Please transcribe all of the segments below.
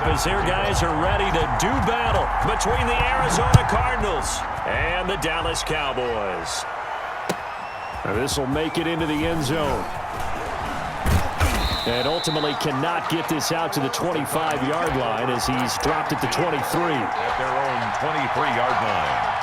up as their guys are ready to do battle between the Arizona Cardinals and the Dallas Cowboys. This will make it into the end zone. And ultimately cannot get this out to the 25-yard line as he's dropped at the 23. At their own 23-yard line.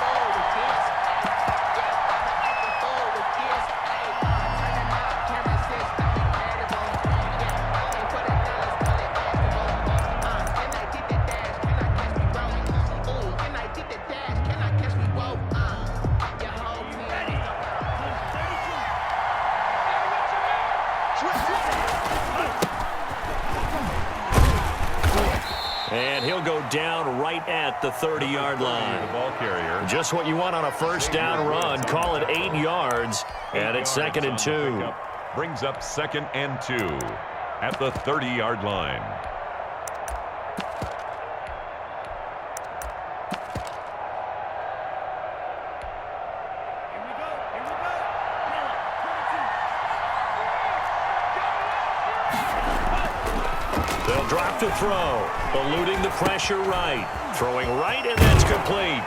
And he'll go down right at the 30-yard line. The ball carrier. Just what you want on a first down run. Call it 8 yards, and it's 2nd and 2. Brings up 2nd and 2 at the 30-yard line. They'll drop to throw, eluding the pressure right. Throwing right, and that's complete.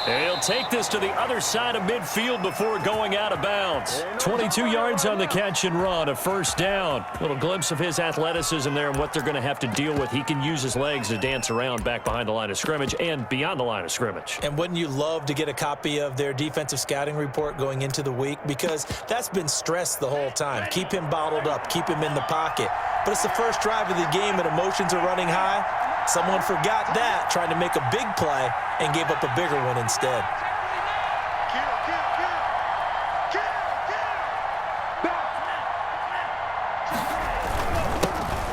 And he'll take this to the other side of midfield before going out of bounds. 22 yards on the catch and run, a first down. Little glimpse of his athleticism there and what they're going to have to deal with. He can use his legs to dance around back behind the line of scrimmage and beyond the line of scrimmage. And wouldn't you love to get a copy of their defensive scouting report going into the week? Because that's been stressed the whole time. Keep him bottled up, keep him in the pocket. But it's the first drive of the game and emotions are running high. Someone forgot that, trying to make a big play, and gave up a bigger one instead.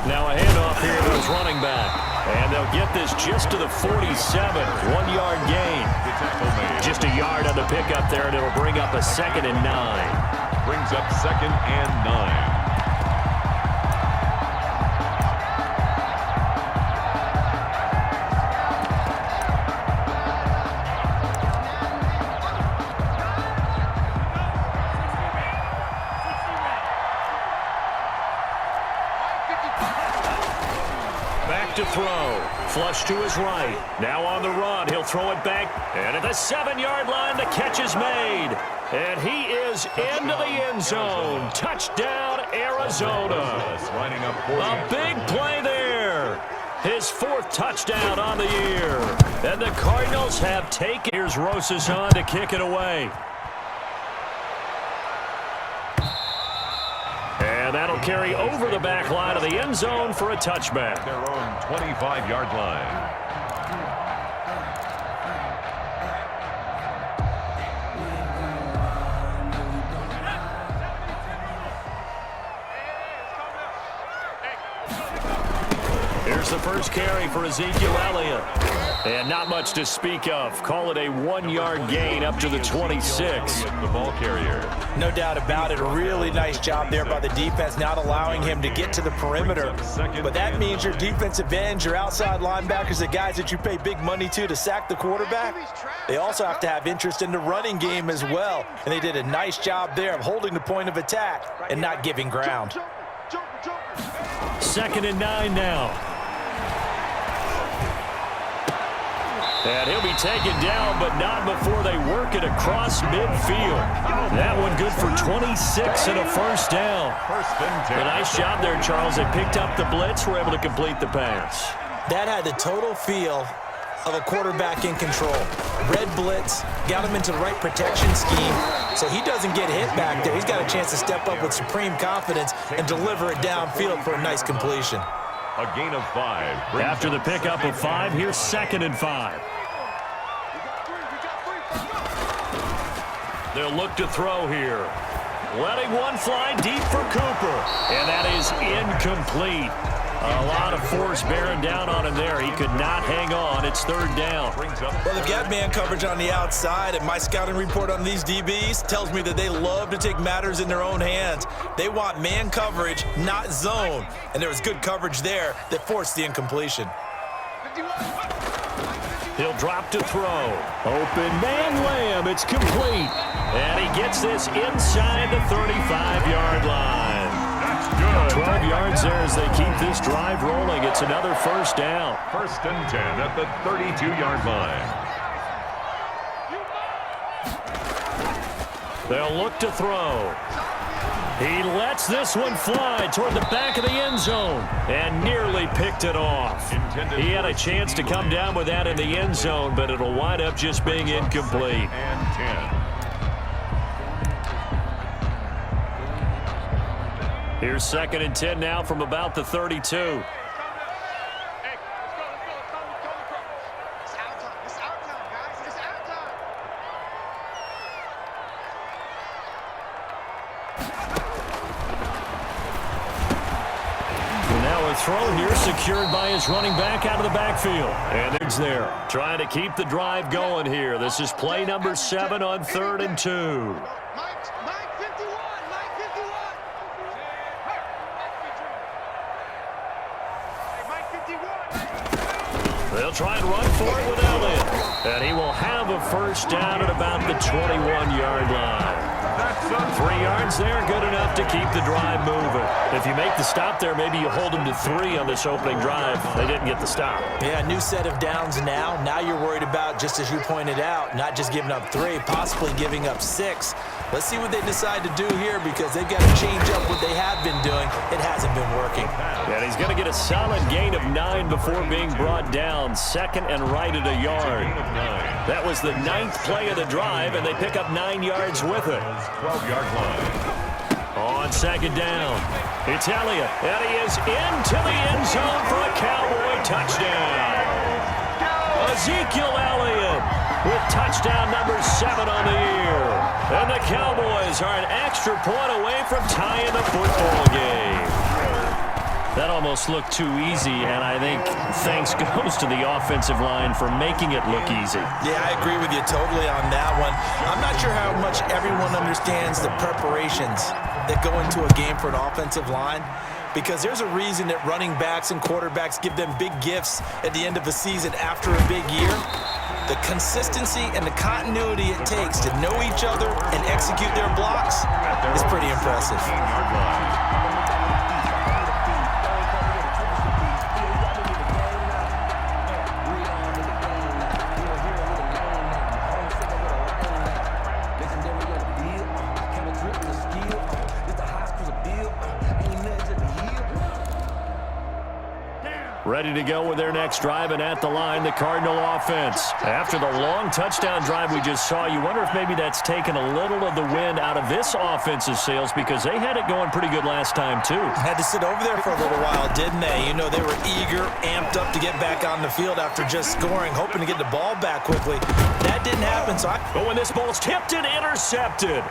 Now a handoff here to his running back. And they'll get this just to the 47. 1-yard gain. Just a yard on the pickup there, and it'll bring up a 2nd and 9. Brings up 2nd and 9. To throw. Flush to his right. Now on the run. He'll throw it back. And at the 7-yard line, the catch is made. And he is into the end zone. Touchdown, Arizona. A big play there. His 4th touchdown on the year. And the Cardinals have taken. Here's Rosas on to kick it away. And that'll carry over the back line of the end zone for a touchback. Their own 25-yard line. Here's the first carry for Ezekiel Elliott. And not much to speak of. Call it a 1-yard gain up to the 26. The ball carrier. No doubt about it. A really nice job there by the defense, not allowing him to get to the perimeter. But that means your defensive ends, your outside linebackers, the guys that you pay big money to sack the quarterback, they also have to have interest in the running game as well. And they did a nice job there of holding the point of attack and not giving ground. 2nd and 9 now. And he'll be taken down, but not before they work it across midfield. That one good for 26 and a first down. A nice job there, Charles. They picked up the blitz, were able to complete the pass. That had the total feel of a quarterback in control. Red blitz, got him into the right protection scheme, so he doesn't get hit back there. He's got a chance to step up with supreme confidence and deliver it downfield for a nice completion. A gain of 5. After the pickup of 5, here's 2nd and 5. They'll look to throw here. Letting one fly deep for Cooper. And that is incomplete. A lot of force bearing down on him there. He could not hang on. It's 3rd down. Well, they've got man coverage on the outside, and my scouting report on these DBs tells me that they love to take matters in their own hands. They want man coverage, not zone. And there was good coverage there that forced the incompletion. He'll drop to throw. Open man Lamb. It's complete. And he gets this inside the 35-yard line. good. 12 yards there as they keep this drive rolling. It's another first down. 1st and 10 at the 32-yard line. They'll look to throw. He lets this one fly toward the back of the end zone and nearly picked it off. He had a chance to come down with that in the end zone, but it'll wind up just being incomplete. And 10. Here's 2nd and 10 now from about the 32. Throw here secured by his running back out of the backfield. And it's there. Trying to keep the drive going here. This is play number 7 on 3rd and 2. Mike 51. They'll try and run for it with Elliott. And he will have a first down at about the 21-yard line. 3 yards there, good enough to keep the drive moving. If you make the stop there, maybe you hold them to 3 on this opening drive. They didn't get the stop. Yeah, new set of downs now. Now you're worried about, just as you pointed out, not just giving up 3, possibly giving up 6. Let's see what they decide to do here because they've got to change up what they have been doing. It hasn't been working. And he's going to get a solid gain of 9 before being brought down. 2nd and right at a yard. That was the 9th play of the drive, and they pick up 9 yards with it. 12-yard line. On 2nd down, it's Elliott, and he is into the end zone for a Cowboy touchdown. Ezekiel Elliott with touchdown number 7 on the year. And the Cowboys are an extra point away from tying the football game. That almost looked too easy, and I think thanks goes to the offensive line for making it look easy. Yeah, I agree with you totally on that one. I'm not sure how much everyone understands the preparations that go into a game for an offensive line, because there's a reason that running backs and quarterbacks give them big gifts at the end of the season after a big year. The consistency and the continuity it takes to know each other and execute their blocks is pretty impressive. Ready to go with their next drive, and at the line, the Cardinal offense. After the long touchdown drive we just saw, you wonder if maybe that's taken a little of the wind out of this offense's sails because they had it going pretty good last time, too. Had to sit over there for a little while, didn't they? You know, they were eager, amped up to get back on the field after just scoring, hoping to get the ball back quickly. That didn't happen, so But when this ball's tipped and intercepted.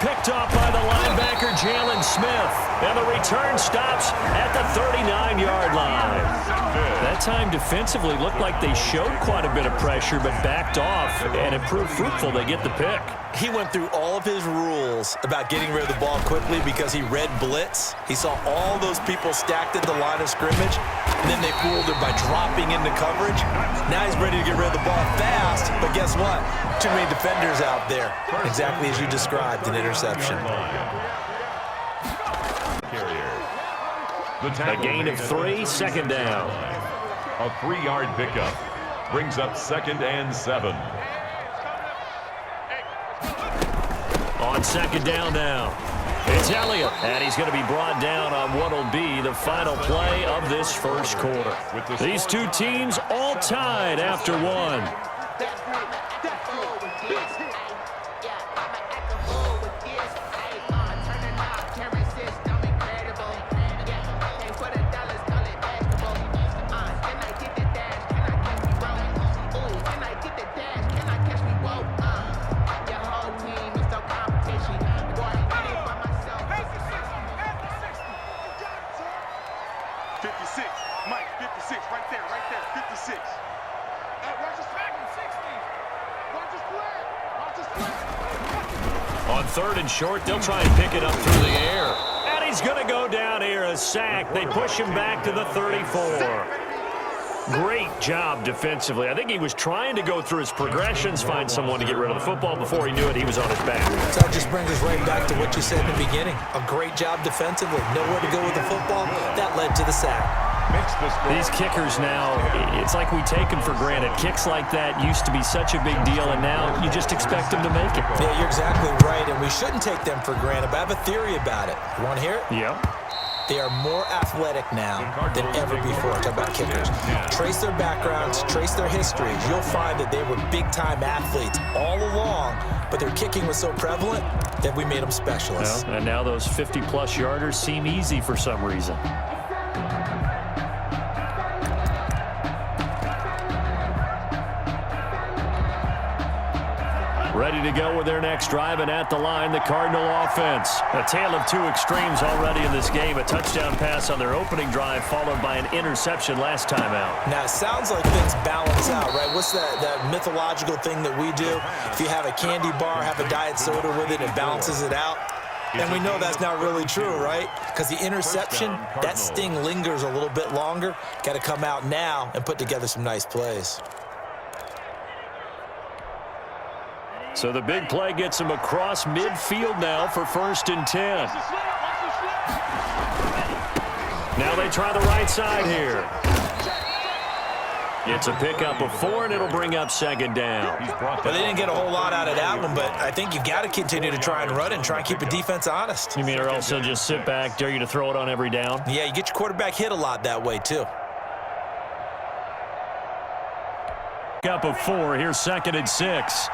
Picked off by the linebacker, Jalen Smith. And the return stops at the 39-yard line. That time defensively looked like they showed quite a bit of pressure but backed off, and it proved fruitful. They get the pick. he went through all of his rules about getting rid of the ball quickly because he read blitz. He saw all those people stacked at the line of scrimmage, and then they fooled him by dropping into coverage. Now he's ready to get rid of the ball fast, but guess what? Too many defenders out there. Exactly as you described, an interception. A gain of 3, second down. A 3-yard pickup brings up 2nd and 7. On second down now, it's Elliott, and he's going to be brought down on what will be the final play of this first quarter. These two teams all tied after one. On third and short, they'll try and pick it up through the air. And he's going to go down here, a sack. They push him back to the 34. Great job defensively. I think he was trying to go through his progressions, find someone to get rid of the football. Before he knew it, he was on his back. So that just brings us right back to what you said in the beginning. A great job defensively. Nowhere to go with the football. That led to the sack. These kickers now, it's like we take them for granted. Kicks like that used to be such a big deal, and now you just expect them to make it. Yeah, you're exactly right, and we shouldn't take them for granted, but I have a theory about it. You want to hear it? Yeah. They are more athletic now than ever before. Talk about kickers. Trace their backgrounds, trace their histories. You'll find that they were big-time athletes all along, but their kicking was so prevalent that we made them specialists. Well, and now those 50-plus yarders seem easy for some reason. Ready to go with their next drive, and at the line, the Cardinal offense. A tale of two extremes already in this game. A touchdown pass on their opening drive, followed by an interception last time out. Now, it sounds like things balance out, right? What's that mythological thing that we do? If you have a candy bar, have a diet soda with it, it balances it out. And we know that's not really true, right? Because the interception, that sting lingers a little bit longer. Got to come out now and put together some nice plays. So the big play gets him across midfield now for 1st and 10. Now they try the right side here. It's a pickup of 4, and it'll bring up 2nd down. Well, they didn't get a whole lot out of that one, but I think you've got to continue to try and run it and try and keep the defense honest. You mean, or else they'll just sit back, dare you to throw it on every down? Yeah, you get your quarterback hit a lot that way, too. Pickup of 4. Here's 2nd and 6.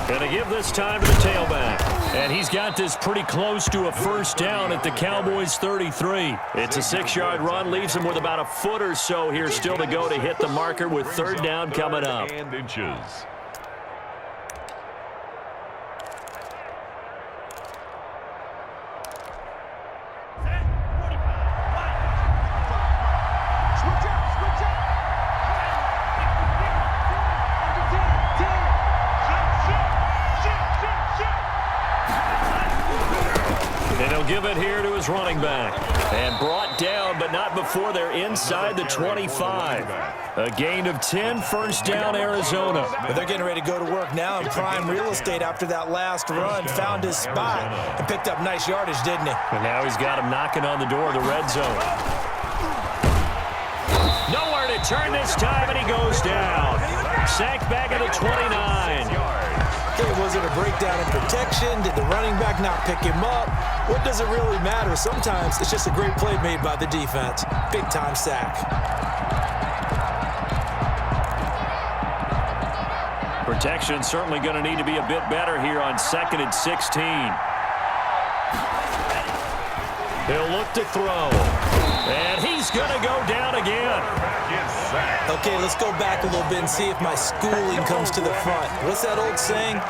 Going to give this time to the tailback. And he's got this pretty close to a 1st down at the Cowboys' 33. It's a 6-yard run, leaves him with about a foot or so here still to go to hit the marker with 3rd down coming up. And inches. Give it here to his running back. And brought down, but not before they're inside the 25. A gain of 10, 1st down, Arizona. But they're getting ready to go to work now in prime real estate after that last run. Found his spot and picked up nice yardage, didn't he? And now he's got him knocking on the door of the red zone. Nowhere to turn this time, and he goes down. Sacked back at the 29. Okay, was it a breakdown in protection? Did the running back not pick him up? What does it really matter? Sometimes it's just a great play made by the defense. Big-time sack. Protection certainly going to need to be a bit better here on 2nd and 16. He'll look to throw. And he's going to go down again. Okay, let's go back a little bit and see if my schooling comes to the front. What's that old saying?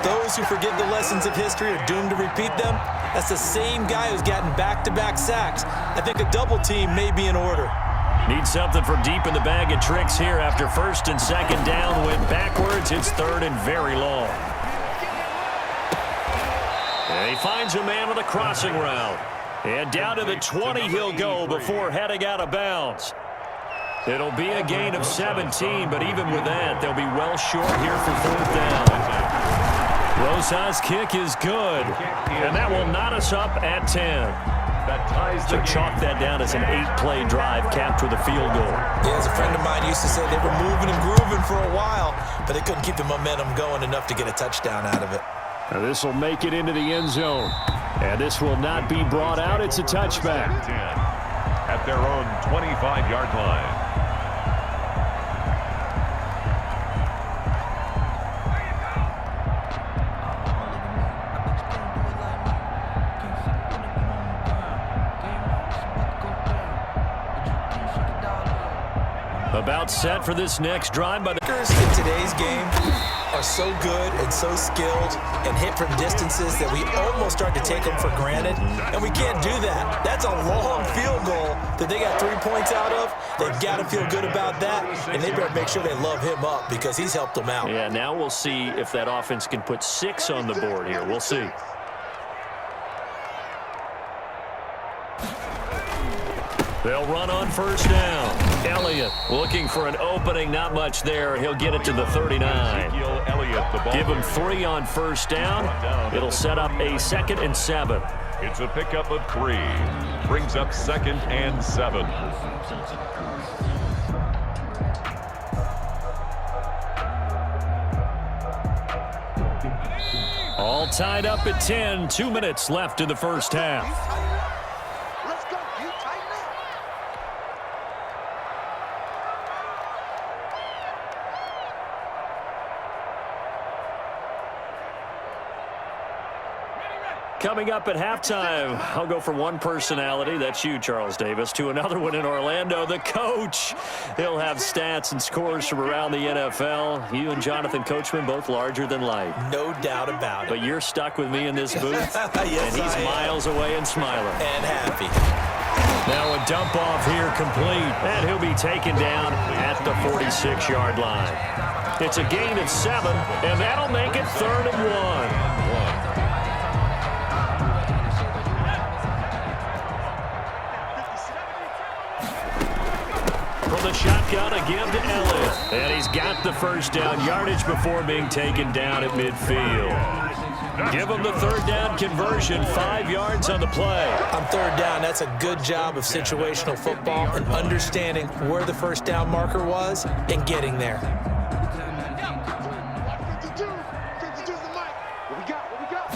Those who forget the lessons of history are doomed to repeat them. That's the same guy who's gotten back-to-back sacks. I think a double team may be in order. Need something from deep in the bag of tricks here after 1st and 2nd down. Went backwards. It's 3rd and very long. And he finds a man with a crossing route. And down to the 20 he'll go before heading out of bounds. It'll be a gain of 17, but even with that, they'll be well short here for 4th down. Rosas' kick is good, and that will knot us up at 10. So chalk that down as an 8-play drive capped with a field goal. Yeah, as a friend of mine used to say, they were moving and grooving for a while, but they couldn't keep the momentum going enough to get a touchdown out of it. Now this will make it into the end zone, and this will not be brought out. It's a touchback. At their own 25-yard line. About set for this next drive by the Kickers in today's game are so good and so skilled and hit from distances that we almost start to take them for granted, and we can't do that. That's a long field goal that they got 3 points out of. They've got to feel good about that, and they better make sure they love him up because he's helped them out. Yeah, now we'll see if that offense can put 6 on the board here. We'll see. They'll run on first down. Elliott looking for an opening. Not much there. He'll get it to the 39. Give him 3 on first down. It'll set up a 2nd and 7. It's a pickup of 3. Brings up 2nd and 7. All tied up at 10. 2 minutes left in the first half. Let's go. You tighten up. Coming up at halftime, I'll go from one personality, that's you, Charles Davis, to another one in Orlando, the coach. He'll have stats and scores from around the NFL. You and Jonathan Coachman, both larger than life. No doubt about it. But you're stuck with me in this booth, Yes, and he's miles away and smiling. And happy. Now a dump off here complete, and he'll be taken down at the 46-yard line. It's a gain of 7, and that'll make it 3rd and 1. From the shotgun, a give to Elliott. And he's got the first down yardage before being taken down at midfield. Give him the 3rd down conversion, 5 yards on the play. On 3rd down, that's a good job of situational football and understanding where the first down marker was and getting there. 52. 52's the mic. What we got? What we got?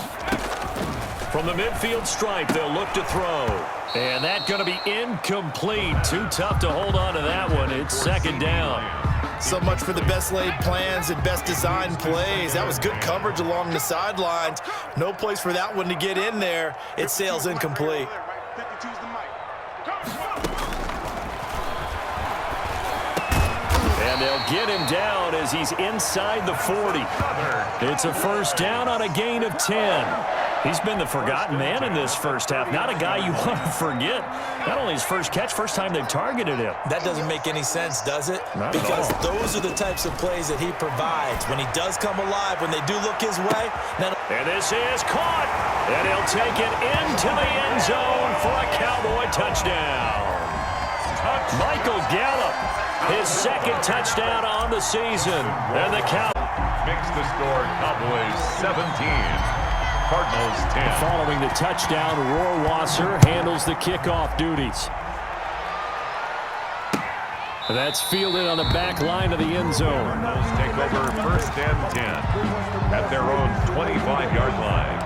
From the midfield stripe, they'll look to throw. And that's going to be incomplete. Too tough to hold on to that one. It's 2nd down. So much for the best laid plans and best designed plays. That was good coverage along the sidelines. No place for that one to get in there. It sails incomplete. 52's the mic. And they'll get him down as he's inside the 40. It's a first down on a gain of 10. He's been the forgotten man in this first half. Not a guy you want to forget. Not only his first catch, first time they've targeted him. That doesn't make any sense, does it? Not at Because all. those are the types of plays that he provides. When he does come alive, when they do look his way. Now, And this is caught. And he'll take it into the end zone for a Cowboy touchdown. Michael Gallup, his 2nd touchdown on the season. And the Cowboys Makes the score Cowboys 17. Cardinals 10. following the touchdown. Rohrwasser handles the kickoff duties. That's fielded on the back line of the end zone. Cardinals take over 1st and 10 at their own 25-yard line.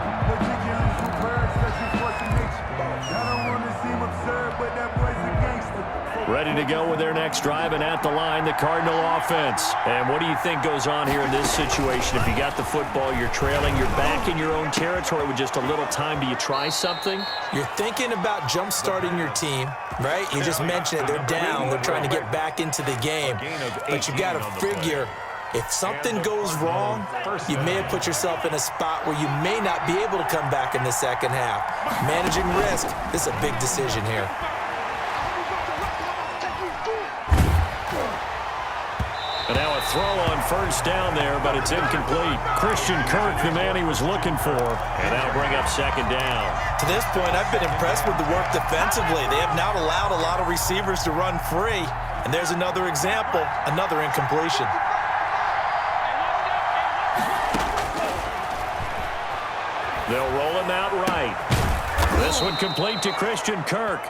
Ready to go with their next drive, and at the line, the Cardinal offense. And what do you think goes on here in this situation? If you got the football, you're trailing, you're back in your own territory with just a little time. Do you try something? you're thinking about jump-starting your team, right? You just mentioned it. They're down. They're trying to get back into the game. But you got to figure, if something goes wrong, you may have put yourself in a spot where you may not be able to come back in the second half. Managing risk, this is a big decision here. And now a throw on first down there, but it's incomplete. Christian Kirk, the man he was looking for, and that'll bring up 2nd down. To this point, I've been impressed with the work defensively. They have not allowed a lot of receivers to run free. And there's another example, another incompletion. They'll roll him out right. This one complete to Christian Kirk.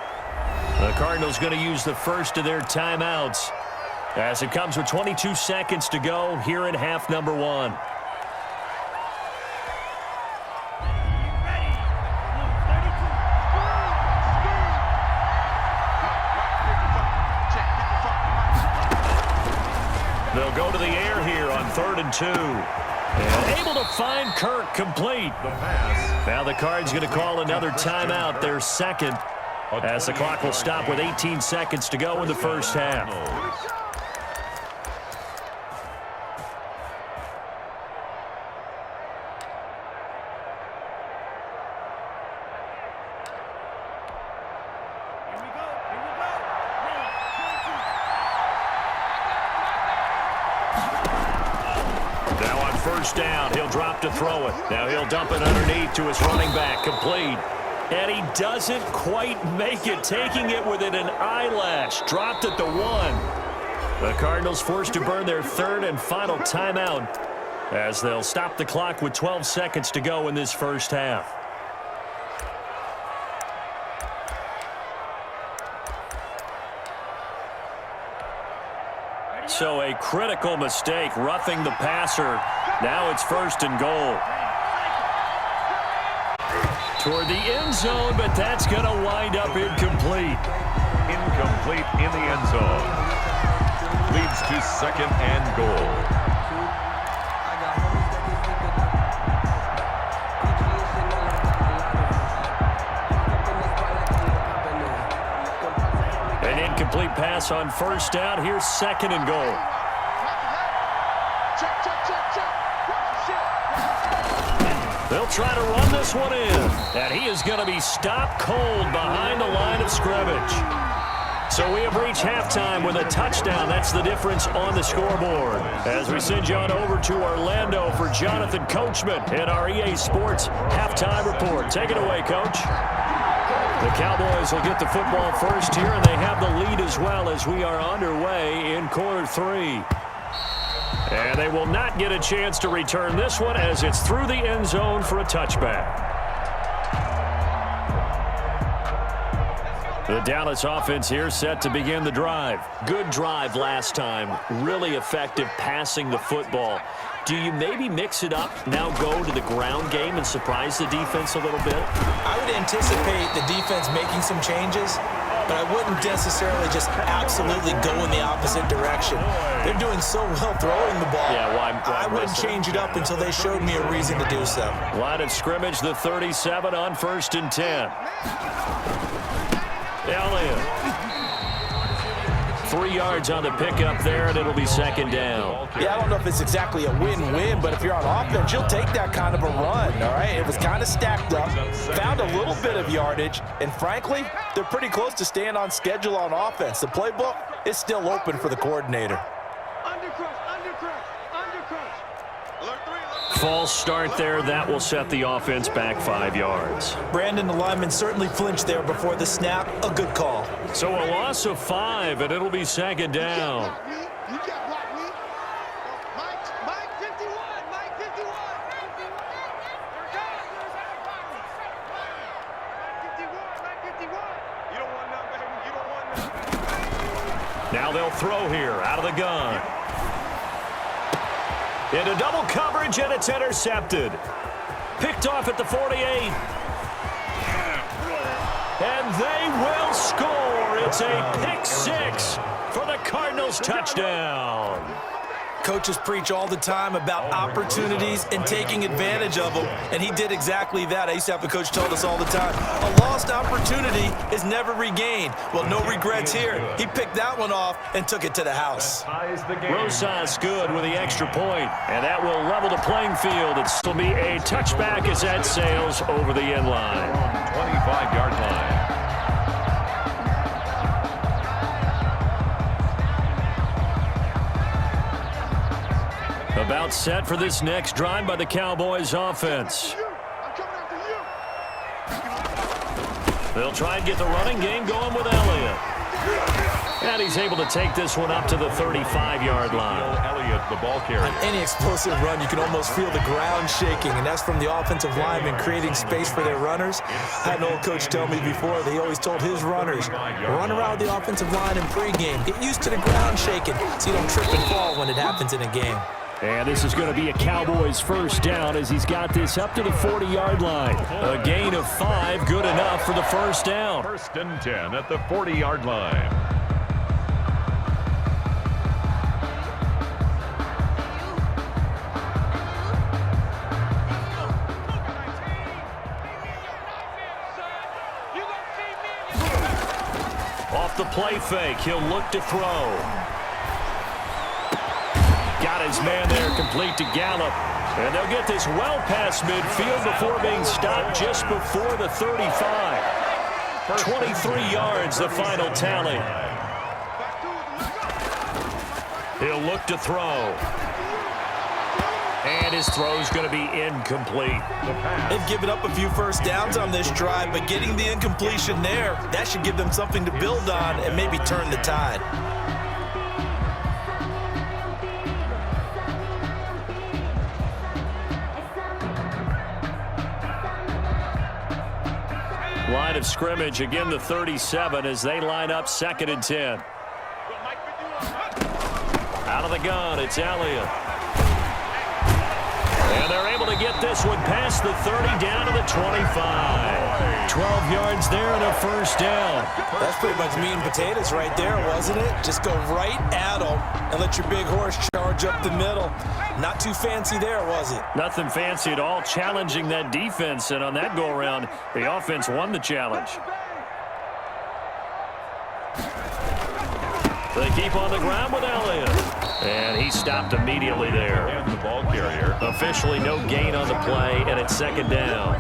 The Cardinals going to use the first of their timeouts as it comes with 22 seconds to go here in half number 1. They'll go to the air here on 3rd and 2. And able to find Kirk complete. Now the Cards going to call another timeout, their 2nd, as the clock will stop with 18 seconds to go in the first half. Now on first down, he'll drop to throw it. Now he'll dump it underneath to his running back, complete. And he doesn't quite make it, taking it within an eyelash. Dropped at the 1. The Cardinals forced to burn their third and final timeout as they'll stop the clock with 12 seconds to go in this first half. So a critical mistake, roughing the passer. Now it's 1st and goal. Toward the end zone, but that's going to wind up incomplete. Incomplete in the end zone. Leads to 2nd and goal. An incomplete pass on 1st down. Here's 2nd and goal. They'll try to run this one in. And he is going to be stopped cold behind the line of scrimmage. So we have reached halftime with a touchdown. That's the difference on the scoreboard. As we send you on over to Orlando for Jonathan Coachman in our EA Sports Halftime Report. Take it away, Coach. The Cowboys will get the football first here, and they have the lead as well as we are underway in quarter 3. And they will not get a chance to return this one as it's through the end zone for a touchback. The Dallas offense here set to begin the drive. Good drive last time. Really effective passing the football. Do you maybe mix it up, now go to the ground game and surprise the defense a little bit? I would anticipate the defense making some changes, but I wouldn't necessarily just absolutely go in the opposite direction. They're doing so well throwing the ball. Yeah, why I wouldn't change it up until they showed me a reason to do so. Line of scrimmage, the 37 on 1st and 10. Elliott. 3 yards on the pickup there, and it'll be 2nd down. Yeah, I don't know if it's exactly a win-win, but if you're on offense, you'll take that kind of a run, all right? It was kind of stacked up, found a little bit of yardage, and frankly, they're pretty close to staying on schedule on offense. The playbook is still open for the coordinator. False start there. That will set the offense back 5 yards. Brandon, the lineman, certainly flinched there before the snap. A good call. So a loss of 5, and it'll be 2nd down. You got blocked, Lee. Mike 51. Mike 51. Mike 51. You don't want none, baby. You don't want none. Now they'll throw here out of the gun. Into double coverage, and it's intercepted. Picked off at the 48. And they will score. It's a pick 6 for the Cardinals touchdown. Coaches preach all the time about opportunities and taking advantage of them, and he did exactly that. I used to have a coach told us all the time, a lost opportunity is never regained. Well, no regrets here. He picked that one off and took it to the house. Rosas good with the extra point, and that will level the playing field. It will be a touchback as that sails over the end line. 25-yard line. About set for this next drive by the Cowboys offense. They'll try and get the running game going with Elliott. And he's able to take this one up to the 35-yard line. Elliott, the ball carrier. On any explosive run, you can almost feel the ground shaking, and that's from the offensive linemen creating space for their runners. I had an old coach tell me before, they always told his runners, run around the offensive line in pregame. Get used to the ground shaking so you don't trip and fall when it happens in a game. And this is going to be a Cowboys first down as he's got this up to the 40-yard line. A gain of 5, good enough for the first down. 1st and 10 at the 40-yard line. Off the play fake, he'll look to throw. Got his man there, complete to Gallup. And they'll get this well past midfield before being stopped just before the 35. 23 yards, the final tally. He'll look to throw. And his throw's going to be incomplete. They've given up a few first downs on this drive, but getting the incompletion there, that should give them something to build on and maybe turn the tide. Line of scrimmage, again the 37 as they line up 2nd and 10. Out of the gun, it's Elliott. And they're able to get this one past the 30 down to the 25. 12 yards there and a first down. That's pretty much meat and potatoes right there, wasn't it? Just go right at them and let your big horse charge up the middle. Not too fancy there, was it? Nothing fancy at all, challenging that defense. And on that go-around, the offense won the challenge. They keep on the ground with Elliott. And he stopped immediately there. And the ball carrier. Officially no gain on the play, and it's 2nd down.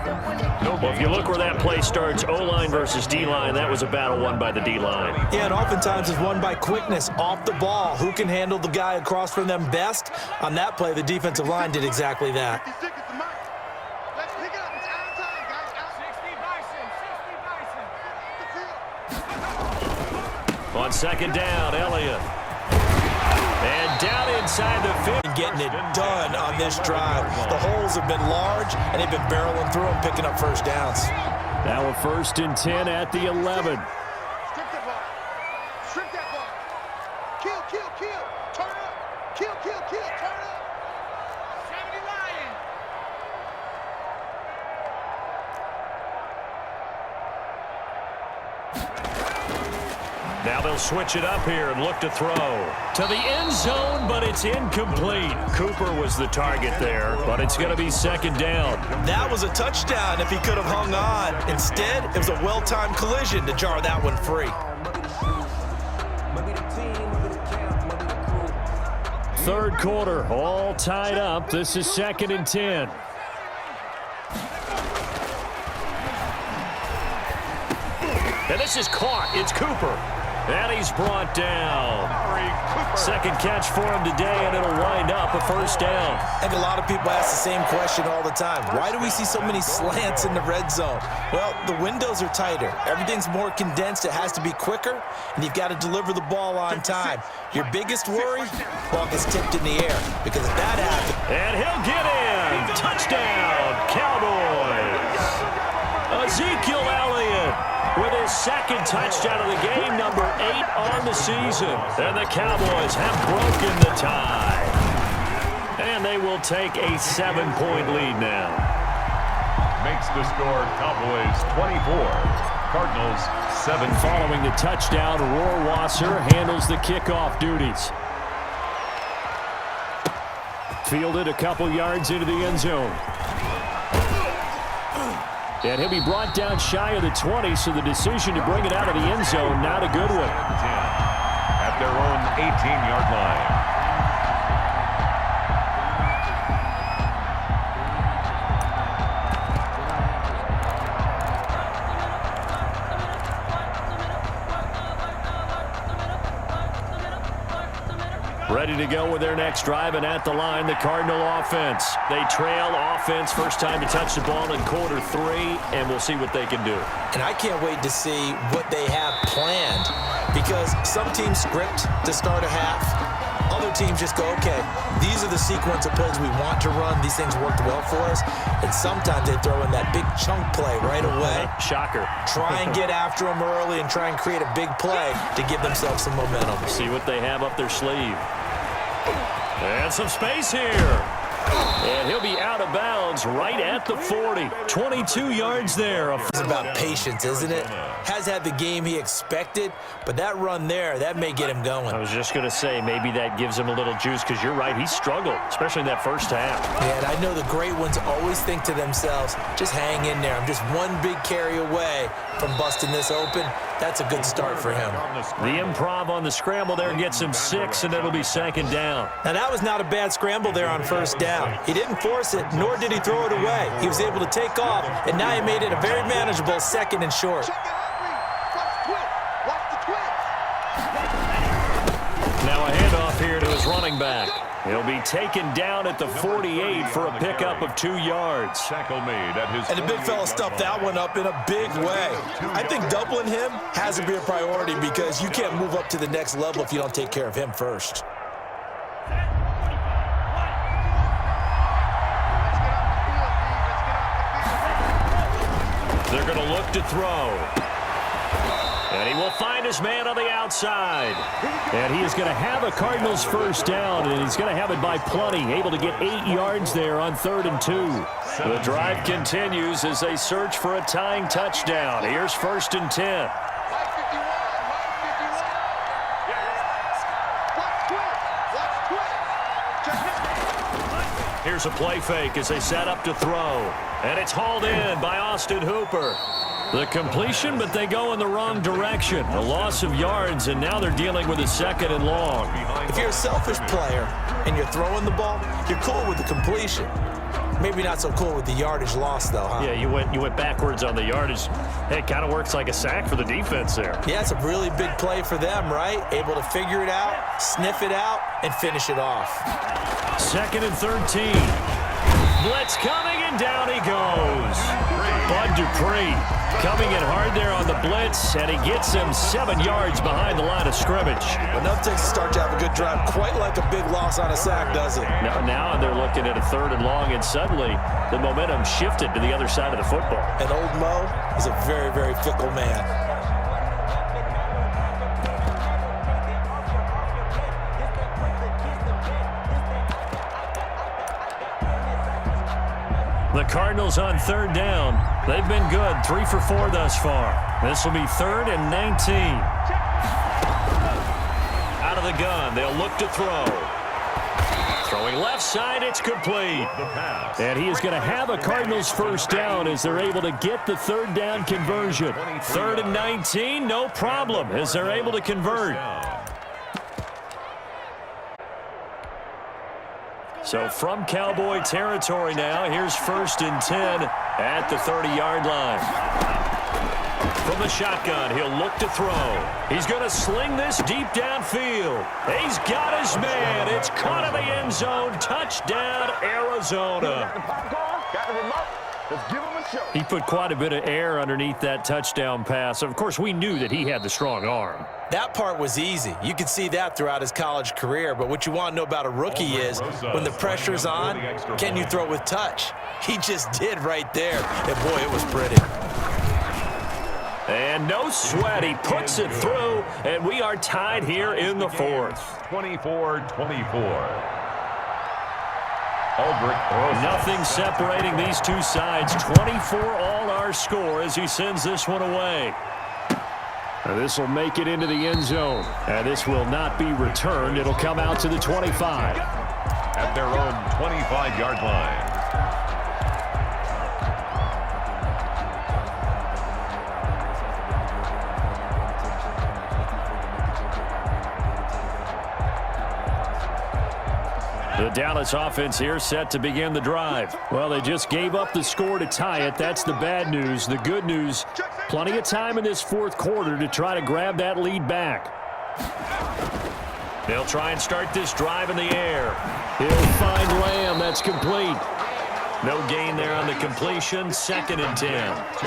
Well, if you look where that play starts, O-line versus D-line, that was a battle won by the D-line. Yeah, and oftentimes it's won by quickness off the ball. Who can handle the guy across from them best? On that play, the defensive line did exactly that. Let's pick it up. It's out of time, guys. 60 Bison. On 2nd down, Elliott. And down inside the 50. Getting it done on this drive. The holes have been large, and they've been barreling through them, picking up first downs. Now a 1st and 10 at the 11. Strip that ball. Strip that ball. Kill, kill, kill. Turn up. Kill, kill, kill. Turn up. 70 Lions. Now they'll switch it up here and look to throw. To the end zone, but it's incomplete. Cooper was the target there, but it's going to be 2nd down. That was a touchdown if he could have hung on. Instead, it was a well-timed collision to jar that one free. 3rd quarter, all tied up. This is 2nd and 10. And this is caught. It's Cooper. And he's brought down. 2nd catch for him today, and it'll wind up a first down. I think a lot of people ask the same question all the time. Why do we see so many slants in the red zone? Well, the windows are tighter. Everything's more condensed. It has to be quicker, and you've got to deliver the ball on time. Your biggest worry? Ball gets tipped in the air, because if that happens... And he'll get in. Touchdown, Cowboys. Ezekiel Elliott with his 2nd touchdown of the game, number 8 on the season. And the Cowboys have broken the tie. And they will take a 7-point lead now. Makes the score Cowboys 24. Cardinals 7. Following the touchdown, Rohrwasser handles the kickoff duties. Fielded a couple yards into the end zone. And he'll be brought down shy of the 20, so the decision to bring it out of the end zone, not a good one. At their own 18-yard line. Ready to go with their next drive, and at the line, the Cardinal offense. They trail offense, first time to touch the ball in quarter 3, and we'll see what they can do. And I can't wait to see what they have planned, because some teams script to start a half. Other teams just go, okay, these are the sequence of plays we want to run. These things worked well for us. And sometimes they throw in that big chunk play right away. Shocker. Try and get after them early and try and create a big play to give themselves some momentum. See what they have up their sleeve. And some space here. And he'll be out of bounds right at the 40. 22 yards there. It's about patience, isn't it? Has had the game he expected, but that run there, that may get him going. I was just going to say, maybe that gives him a little juice, because you're right, he struggled, especially in that first half. Yeah, and I know the great ones always think to themselves, just hang in there. I'm just one big carry away from busting this open. That's a good start for him. The improv on the scramble there gets him 6, and it'll be 2nd down. Now, that was not a bad scramble there on first down. He didn't force it, nor did he throw it away. He was able to take off, and now he made it a very manageable 2nd and short. Now a handoff here to his running back. He'll be taken down at the 48 for a pickup of 2 yards. Tackle made at his. And the big fella stuffed that one up in a big way. I think doubling him has to be a priority because you can't move up to the next level if you don't take care of him first. They're going to look to throw. And he will find his man on the outside. And he is going to have a Cardinals first down, and he's going to have it by plenty, able to get 8 yards there on 3rd and 2. The drive continues as they search for a tying touchdown. Here's 1st and 10. Here's a play fake as they set up to throw. And it's hauled in by Austin Hooper. The completion, but they go in the wrong direction. A loss of yards, and now they're dealing with a 2nd and long. If you're a selfish player and you're throwing the ball, you're cool with the completion. Maybe not so cool with the yardage loss, though, huh? Yeah, you went backwards on the yardage. Hey, it kind of works like a sack for the defense there. Yeah, it's a really big play for them, right? Able to figure it out, sniff it out, and finish it off. 2nd and 13. Blitz coming, and down he goes. Bud Dupree coming in hard there on the blitz, and he gets him 7 yards behind the line of scrimmage. Enough takes to start to have a good drive, quite like a big loss on a sack, does it? Now they're looking at a 3rd and long, and suddenly the momentum shifted to the other side of the football. And old Mo is a very, very fickle man. The Cardinals on 3rd down. They've been good, 3 for 4 thus far. This will be 3rd and 19. Out of the gun, they'll look to throw. Throwing left side, it's complete. And he is going to have a Cardinals first down as they're able to get the 3rd down conversion. 3rd and 19, no problem as they're able to convert. So from Cowboy territory now, here's 1st and 10 at the 30-yard line. From the shotgun, he'll look to throw. He's going to sling this deep downfield. He's got his man. It's caught in the end zone. Touchdown, Arizona. Got the remote. Let's give him a show. He put quite a bit of air underneath that touchdown pass. Of course, we knew that he had the strong arm. That part was easy. You could see that throughout his college career. But what you want to know about a rookie is when the pressure's on, can you throw with touch? He just did right there. And, boy, it was pretty. And no sweat. He puts it through, and we are tied here in the 4th. 24-24. Nothing separating these two sides. 24 all our score as he sends this one away. And this will make it into the end zone. And this will not be returned. It'll come out to the 25. At their own 25-yard line. The Dallas offense here set to begin the drive. Well, they just gave up the score to tie it. That's the bad news. The good news, plenty of time in this 4th quarter to try to grab that lead back. They'll try and start this drive in the air. He'll find Lamb. That's complete. No gain there on the completion. 2nd and 10.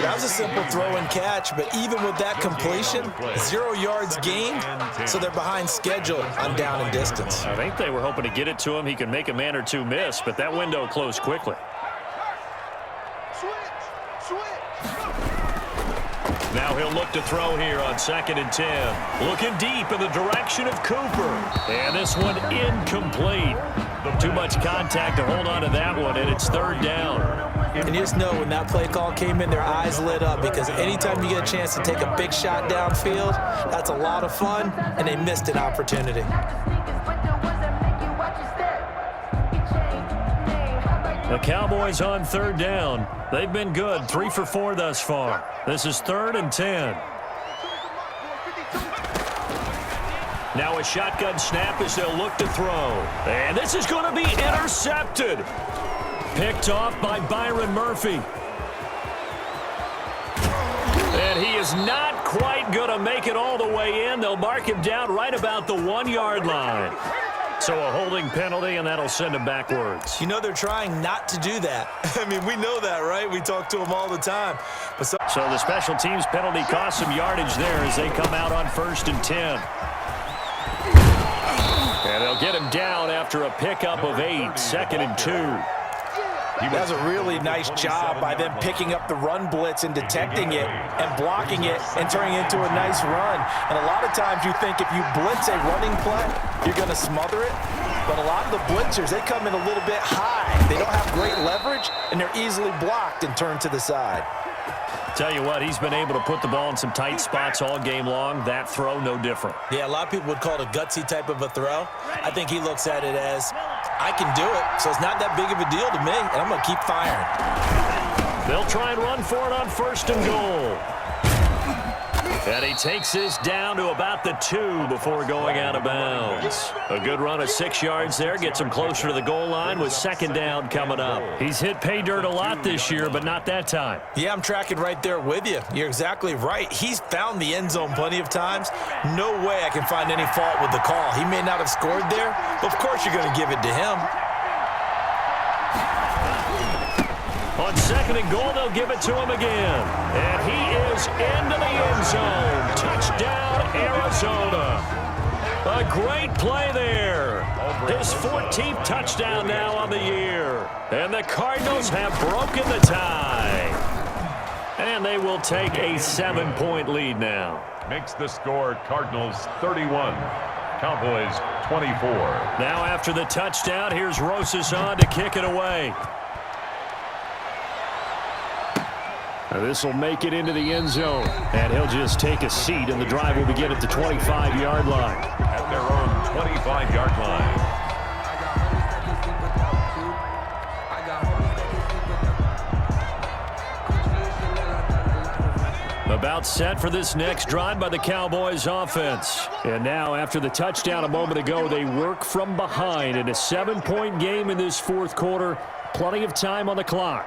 That was a simple throw and catch, but even with that completion, 0 yards gained, so they're behind schedule on down and distance. I think they were hoping to get it to him. He could make a man or two miss, but that window closed quickly. Now he'll look to throw here on 2nd and 10. Looking deep in the direction of Cooper. And this one incomplete. Too much contact to hold on to that one, and it's 3rd down. And you just know when that play call came in, their eyes lit up because anytime you get a chance to take a big shot downfield, that's a lot of fun, and they missed an opportunity. The Cowboys on 3rd down. They've been good, 3 for 4 thus far. This is 3rd and 10. Now a shotgun snap as they'll look to throw. And this is going to be intercepted. Picked off by Byron Murphy. And he is not quite going to make it all the way in. They'll mark him down right about the 1-yard line. So a holding penalty, and that'll send him backwards. You know they're trying not to do that. I mean, we know that, right? We talk to them all the time. But so the special teams penalty costs some yardage there as they come out on 1st and 10. And they'll get him down after a pickup of 8, 2nd and 2. He does a really nice job by them picking up the run blitz and detecting it and blocking it and turning it into a nice run. And a lot of times you think if you blitz a running play, you're going to smother it. But a lot of the blitzers, they come in a little bit high. They don't have great leverage, and they're easily blocked and turned to the side. Tell you what, he's been able to put the ball in some tight spots all game long. That throw, no different. Yeah, a lot of people would call it a gutsy type of a throw. I think he looks at it as, I can do it, so it's not that big of a deal to me, and I'm going to keep firing. They'll try and run for it on 1st and goal. And he takes this down to about the 2 before going out of bounds. A good run of 6 yards there. Gets him closer to the goal line with 2nd down coming up. He's hit pay dirt a lot this year, but not that time. Yeah, I'm tracking right there with you. You're exactly right. He's found the end zone plenty of times. No way I can find any fault with the call. He may not have scored there, but of course you're going to give it to him. On 2nd and goal, they'll give it to him again. And he is into the end zone. Touchdown, Arizona. A great play there. His 14th touchdown now on the year. And the Cardinals have broken the tie. And they will take a 7-point lead now. Makes the score Cardinals 31, Cowboys 24. Now after the touchdown, here's Rosas on to kick it away. This will make it into the end zone, and he'll just take a seat, and the drive will begin at the 25-yard line. At their own 25-yard line. About set for this next drive by the Cowboys offense. And now after the touchdown a moment ago, they work from behind in a 7-point game in this 4th quarter. Plenty of time on the clock.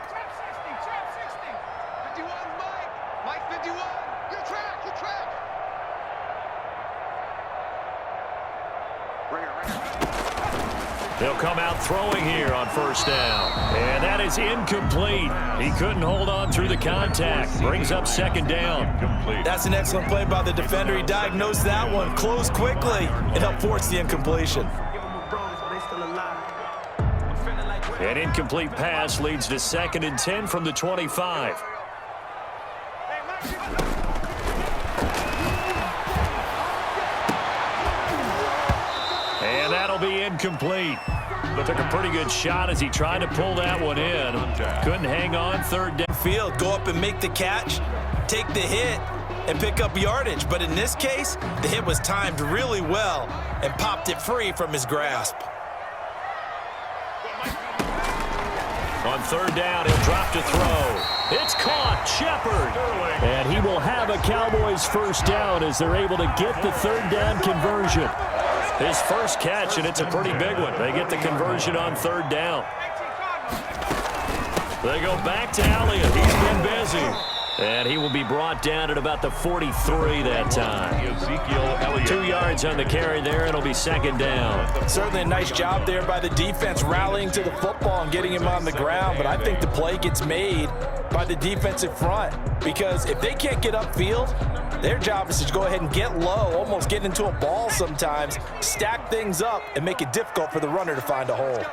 They'll come out throwing here on 1st down. And that is incomplete. He couldn't hold on through the contact. Brings up 2nd down. Incomplete. That's an excellent play by the defender. He diagnosed that one, closed quickly, and helped force the incompletion. An incomplete pass leads to 2nd and 10 from the 25. And that'll be incomplete. Took a pretty good shot as he tried to pull that one in. Couldn't hang on 3rd down. Field, go up and make the catch, take the hit, and pick up yardage. But in this case, the hit was timed really well and popped it free from his grasp. On 3rd down, he'll drop to throw. It's caught, Shepard. And he will have a Cowboys 1st down as they're able to get the 3rd down conversion. His first catch, and it's a pretty big one. They get the conversion on 3rd down. They go back to Elliott. He's been busy. And he will be brought down at about the 43 that time. Ezekiel Elliott. 2 yards on the carry there, and it'll be 2nd down. Certainly a nice job there by the defense rallying to the football and getting him on the ground. But I think the play gets made by the defensive front. Because if they can't get upfield, their job is to go ahead and get low, almost get into a ball sometimes, stack things up, and make it difficult for the runner to find a hole.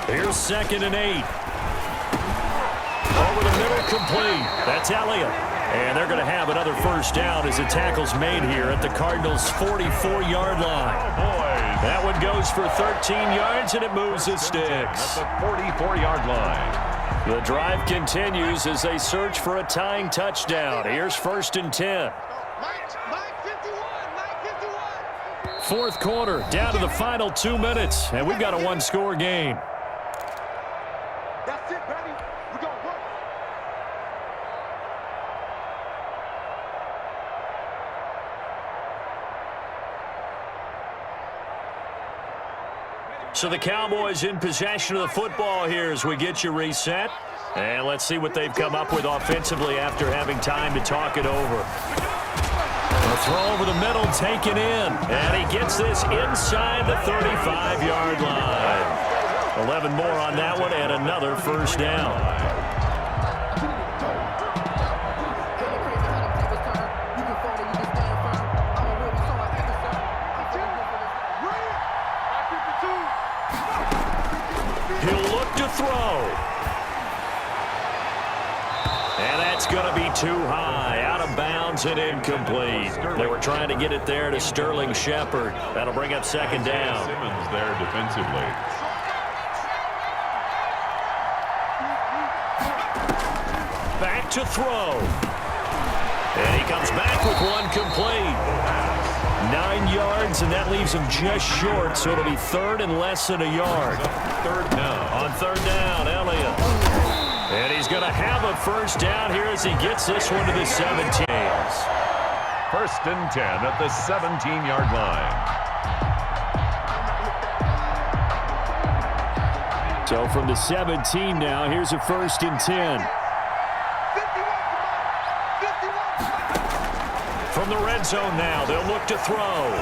Here's 2nd and 8. Over the middle, complete. That's Elliott. And they're going to have another 1st down as the tackle's made here at the Cardinals' 44-yard line. That one goes for 13 yards, and it moves the sticks. At the 44-yard line. The drive continues as they search for a tying touchdown. Here's 1st and 10. 4th quarter, down to the final 2 minutes, and we've got a 1-score game. That's it, baby. We're going to work. So the Cowboys in possession of the football here as we get you reset. And let's see what they've come up with offensively after having time to talk it over. The throw over the middle taken in. And he gets this inside the 35-yard line. 11 more on that one and another first down. He'll look to throw. And that's going to be too high. Out of bounds and incomplete. They were trying to get it there to Sterling Shepard. That'll bring up second down. Simmons there defensively. Back to throw. And he comes back with one complete. 9 yards, and that leaves him just short, so it'll be third and less than a yard. Third down. On third down, Elliott. And he's going to have a first down here as he gets this one to the 17. First and 10 at the 17-yard line. So from the 17 now, here's a first and 10. From the red zone now, they'll look to throw.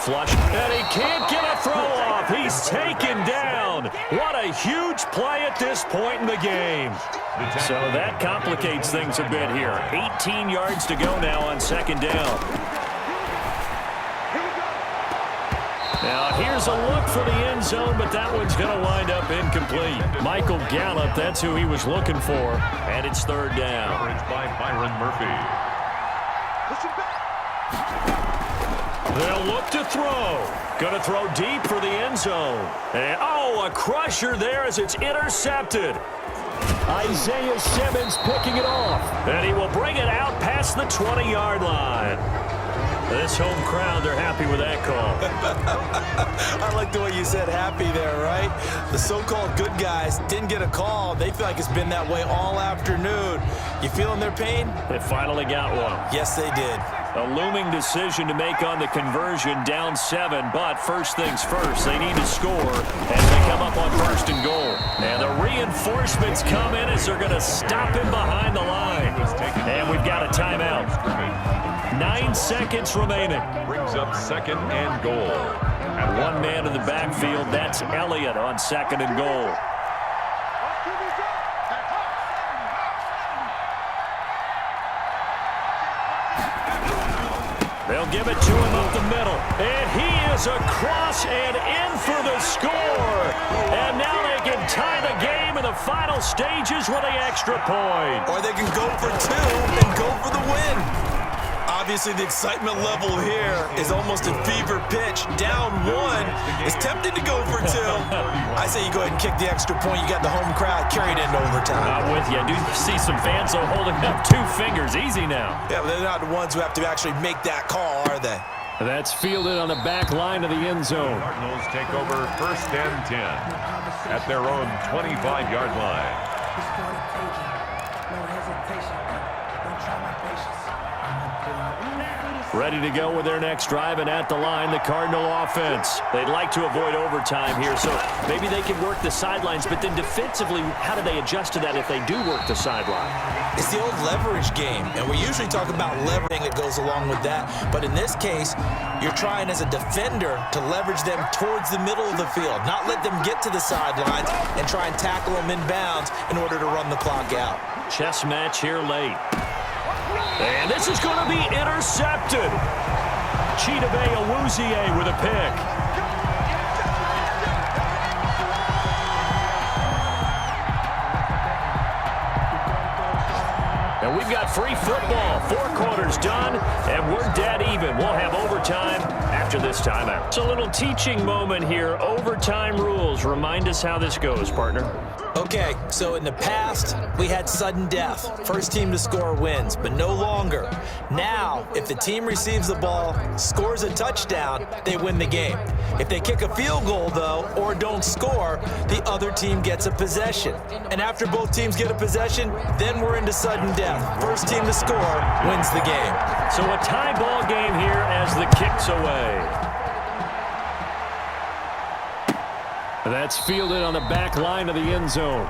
Flush, and he can't get a throw off. He's taken down. What a huge play at this point in the game. So that complicates things a bit here. 18 yards to go now on second down. Now, here's a look for the end zone, but that one's going to wind up incomplete. Michael Gallup, that's who he was looking for, and it's third down. Coverage by Byron Murphy. They'll look to throw. Going to throw deep for the end zone. And, oh, a crusher there as it's intercepted. Isaiah Simmons picking it off. And he will bring it out past the 20-yard line. This home crowd, they're happy with that call. I like the way you said happy there, right? The so-called good guys didn't get a call. They feel like it's been that way all afternoon. You feeling their pain? They finally got one. Yes, they did. A looming decision to make on the conversion, down 7, but first things first, they need to score as they come up on first and goal. And the reinforcements come in as they're going to stop him behind the line. And we've got a timeout. 9 seconds remaining. Brings up second and goal. And one man in the backfield, that's Elliott on second and goal. They'll give it to him up the middle. And he is across and in for the score. And now they can tie the game in the final stages with an extra point. Or they can go for 2 and go for the win. Obviously, the excitement level here is almost a fever pitch. Down 1 is tempted to go for 2. I say you go ahead and kick the extra point. You got the home crowd carried into overtime. I'm with you. I do see some fans though holding up 2 fingers. Easy now. Yeah, but they're not the ones who have to actually make that call, are they? That's fielded on the back line of the end zone. Cardinals take over first and 10 at their own 25-yard line. Ready to go with their next drive, and at the line, the Cardinal offense. They'd like to avoid overtime here, so maybe they can work the sidelines, but then defensively, how do they adjust to that if they do work the sideline? It's the old leverage game, and we usually talk about leveraging that goes along with that, but in this case, you're trying as a defender to leverage them towards the middle of the field, not let them get to the sidelines and try and tackle them in bounds in order to run the clock out. Chess match here late. And this is going to be intercepted. Chidobe Awuzie with a pick. And we've got free football. 4 quarters done, and we're dead even. We'll have overtime after this timeout. It's a little teaching moment here. Overtime rules. Remind us how this goes, partner. Okay, so in the past, we had sudden death. First team to score wins, but no longer. Now, if the team receives the ball, scores a touchdown, they win the game. If they kick a field goal, though, or don't score, the other team gets a possession. And after both teams get a possession, then we're into sudden death. First team to score wins the game. So a tie ball game here as the kick's away. That's fielded on the back line of the end zone.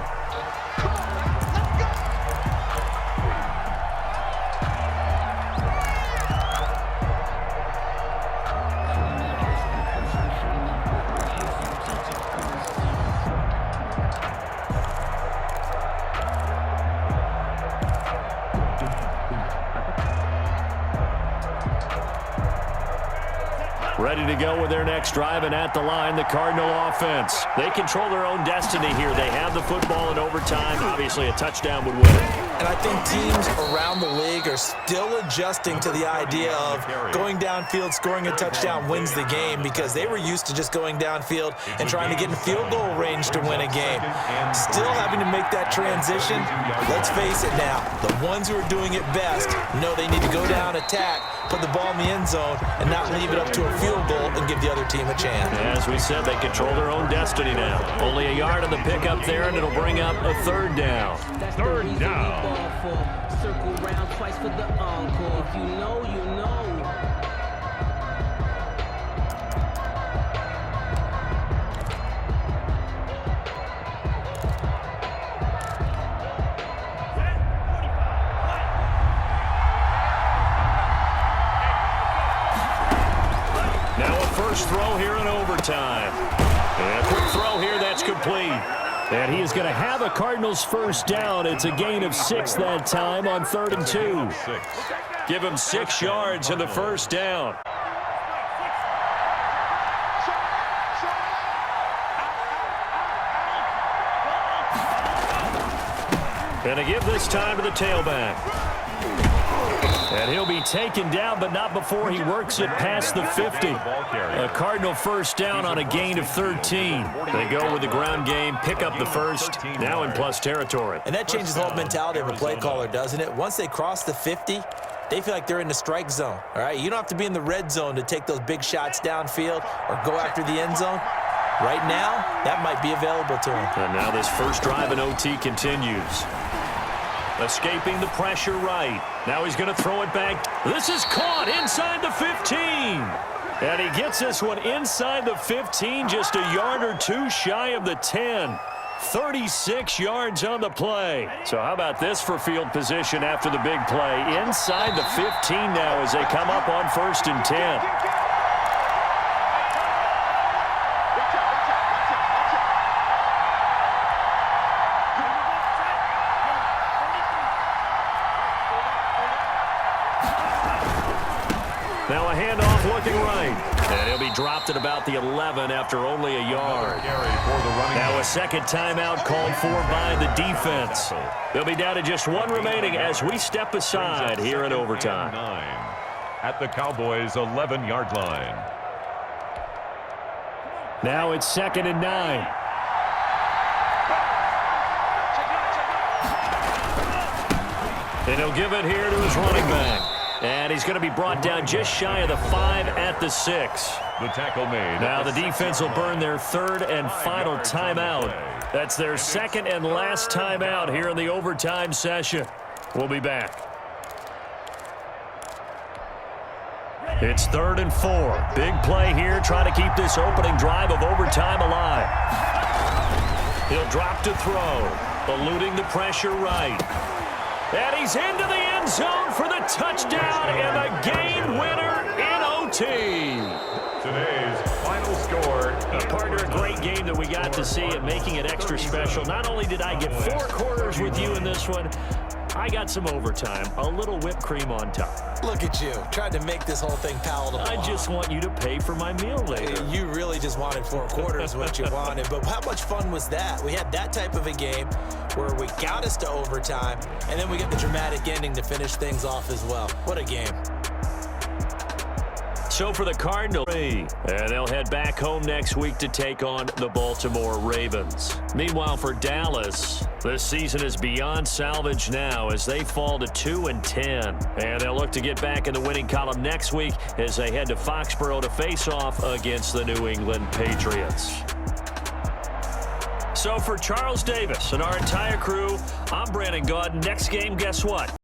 Ready to go with their next drive, and at the line, the Cardinal offense. They control their own destiny here. They have the football in overtime. Obviously, a touchdown would win it. And I think teams around the league are still adjusting to the idea of going downfield, scoring a touchdown wins the game, because they were used to just going downfield and trying to get in field goal range to win a game. Still having to make that transition. Let's face it now, the ones who are doing it best know they need to go down, attack, put the ball in the end zone, and not leave it up to a field goal and give the other team a chance. As we said, they control their own destiny now. Only a yard on the pickup there, and it'll bring up a third down. Third down. Circle round twice for the encore. If you know, you know. Now a first throw here in overtime. And a quick throw here, that's complete. And he is going to have a Cardinals first down. It's a gain of 6 that time on 3rd and 2. Give him 6 yards in the first down. And to give this time to the tailback. And he'll be taken down, but not before he works it past the 50. A Cardinal first down on a gain of 13. They go with the ground game, pick up the first, now in plus territory. And that changes the whole mentality of a play caller, doesn't it? Once they cross the 50, they feel like they're in the strike zone, all right? You don't have to be in the red zone to take those big shots downfield or go after the end zone. Right now, that might be available to them. And now this first drive in OT continues. Escaping the pressure right. Now he's going to throw it back. This is caught inside the 15. And he gets this one inside the 15, just a yard or two shy of the 10. 36 yards on the play. So how about this for field position after the big play? Inside the 15 now as they come up on 1st and 10. Now a handoff looking right. And he'll be dropped at about the 11 after only a yard. Now a second timeout called for by the defense. They'll be down to just 1 remaining as we step aside here in overtime. At the Cowboys' 11-yard line. Now it's 2nd and 9. And he'll give it here to his running back. And he's going to be brought down just shy of the 5 at the 6. The tackle made. Now the defense will burn their 3rd and final timeout. That's their 2nd and last timeout here in the overtime session. We'll be back. It's 3rd and 4. Big play here, trying to keep this opening drive of overtime alive. He'll drop to throw, eluding the pressure right. And he's into the end zone for the touchdown and the game winner in OT. Today's final score. Partner, a great game that we got to see and making it extra special. Not only did I get 4 quarters with you in this one, I got some overtime, a little whipped cream on top. Look at you, trying to make this whole thing palatable. I just want you to pay for my meal later. You really just wanted 4 quarters what you wanted, but how much fun was that? We had that type of a game where we got us to overtime, and then we get the dramatic ending to finish things off as well. What a game. So for the Cardinals, and they'll head back home next week to take on the Baltimore Ravens. Meanwhile, for Dallas, this season is beyond salvage now as they fall to 2-10. And they'll look to get back in the winning column next week as they head to Foxborough to face off against the New England Patriots. So for Charles Davis and our entire crew, I'm Brandon Gaudin. Next game, guess what?